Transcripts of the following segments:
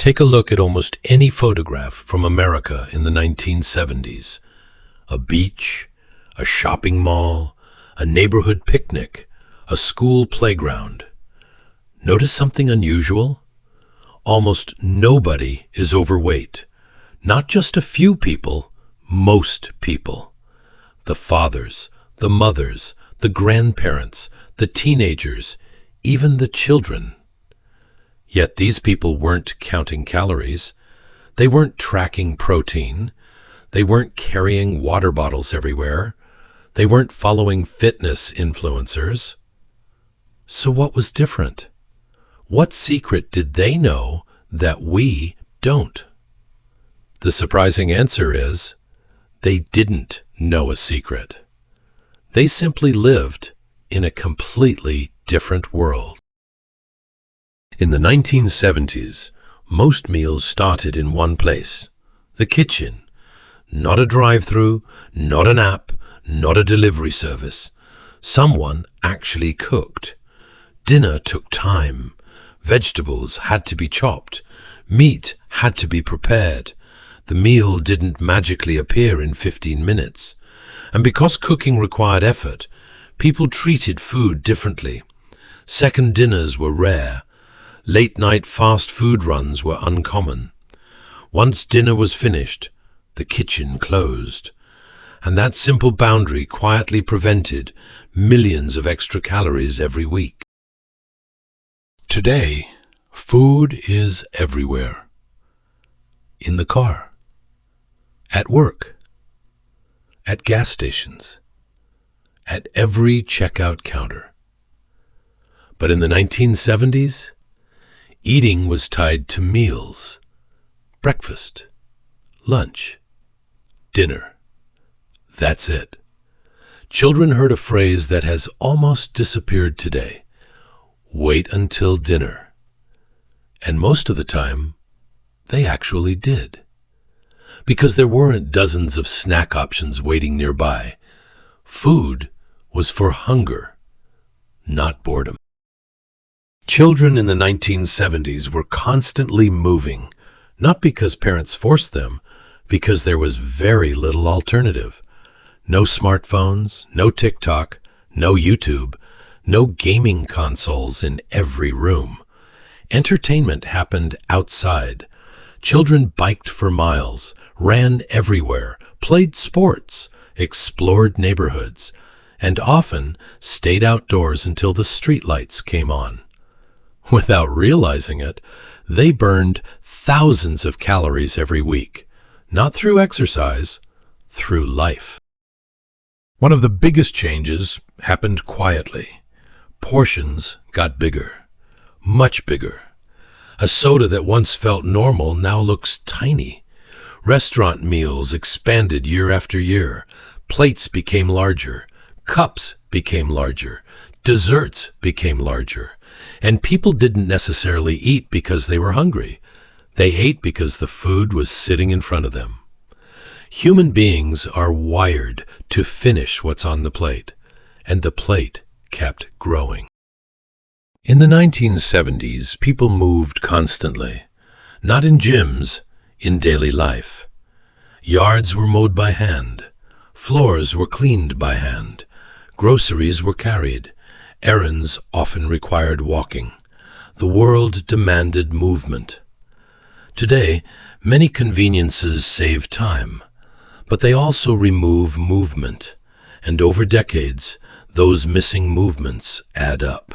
Take a look at almost any photograph from America in the 1970s. A beach, a shopping mall, a neighborhood picnic, a school playground. Notice something unusual? Almost nobody is overweight. Not just a few people, most people. The fathers, the mothers, the grandparents, the teenagers, even the children. Yet these people weren't counting calories. They weren't tracking protein. They weren't carrying water bottles everywhere. They weren't following fitness influencers. So what was different? What secret did they know that we don't? The surprising answer is, they didn't know a secret. They simply lived in a completely different world. In the 1970s, most meals started in one place, the kitchen. Not a drive-through, not an app, not a delivery service. Someone actually cooked. Dinner took time. Vegetables had to be chopped. Meat had to be prepared. The meal didn't magically appear in 15 minutes. And because cooking required effort, people treated food differently. Second dinners were rare. Late-night fast food runs were uncommon. Once dinner was finished, the kitchen closed. And that simple boundary quietly prevented millions of extra calories every week. Today, food is everywhere. In the car, at work, at gas stations, at every checkout counter. But in the 1970s, eating was tied to meals, breakfast, lunch, dinner. That's it. Children heard a phrase that has almost disappeared today. Wait until dinner. And most of the time, they actually did. Because there weren't dozens of snack options waiting nearby. Food was for hunger, not boredom. Children in the 1970s were constantly moving, not because parents forced them, because there was very little alternative. No smartphones, no TikTok, no YouTube, no gaming consoles in every room. Entertainment happened outside. Children biked for miles, ran everywhere, played sports, explored neighborhoods, and often stayed outdoors until the streetlights came on. Without realizing it, they burned thousands of calories every week, not through exercise, through life. One of the biggest changes happened quietly. Portions got bigger, much bigger. A soda that once felt normal now looks tiny. Restaurant meals expanded year after year. Plates became larger. Cups became larger. Desserts became larger. And people didn't necessarily eat because they were hungry. They ate because the food was sitting in front of them. Human beings are wired to finish what's on the plate, and the plate kept growing. In the 1970s, people moved constantly, not in gyms, in daily life. Yards were mowed by hand, floors were cleaned by hand, groceries were carried, errands often required walking. The world demanded movement. Today, many conveniences save time, but they also remove movement, and over decades, those missing movements add up.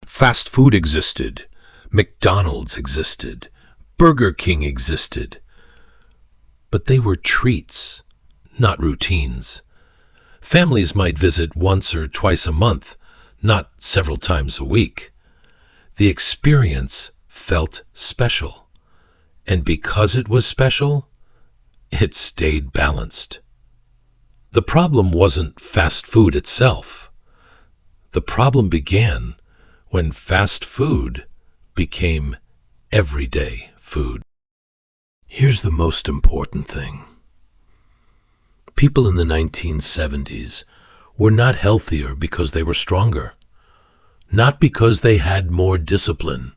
Fast food existed, McDonald's existed, Burger King existed, but they were treats, not routines. Families might visit once or twice a month, not several times a week. The experience felt special, and because it was special, it stayed balanced. The problem wasn't fast food itself. The problem began when fast food became everyday food. Here's the most important thing. People in the 1970s were not healthier because they were stronger, not because they had more discipline,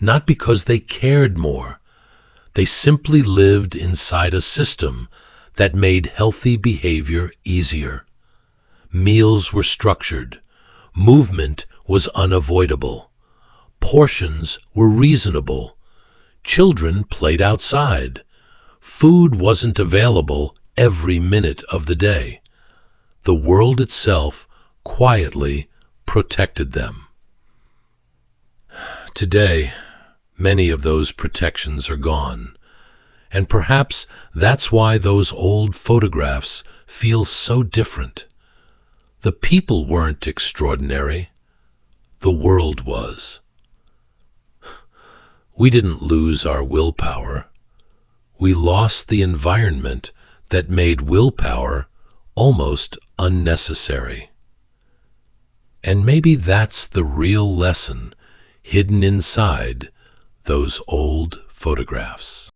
not because they cared more. They simply lived inside a system that made healthy behavior easier. Meals were structured. Movement was unavoidable. Portions were reasonable. Children played outside. Food wasn't available every minute of the day. The world itself quietly protected them. Today, many of those protections are gone, and perhaps that's why those old photographs feel so different. The people weren't extraordinary. The world was. We didn't lose our willpower. We lost the environment that made willpower almost unnecessary. And maybe that's the real lesson hidden inside those old photographs.